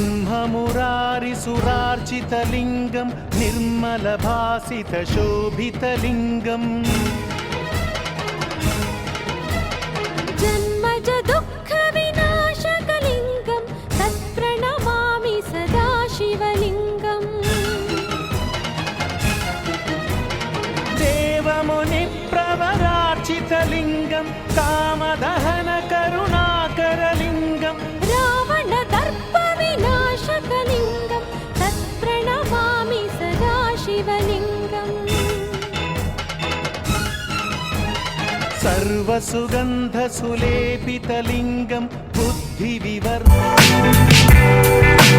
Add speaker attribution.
Speaker 1: ब्रह्ममुरारिसुरार्चितलिङ्गं निर्मलभासितशोभितलिङ्गम्
Speaker 2: जन्मज दुःखविनाशकलिङ्गं तत्प्रणमामि सदा शिवलिङ्गम्
Speaker 1: देवमुनिप्रवरार्चितलिङ्गं कामदहनकरुणाकरलिङ्गं
Speaker 2: रावणदर्पविनाशकलिङ्गं तत्प्रणमामि सदा शिवलिङ्गम्
Speaker 1: सर्वसुगन्धसुलेपितलिङ्गं बुद्धिविवर्धकम्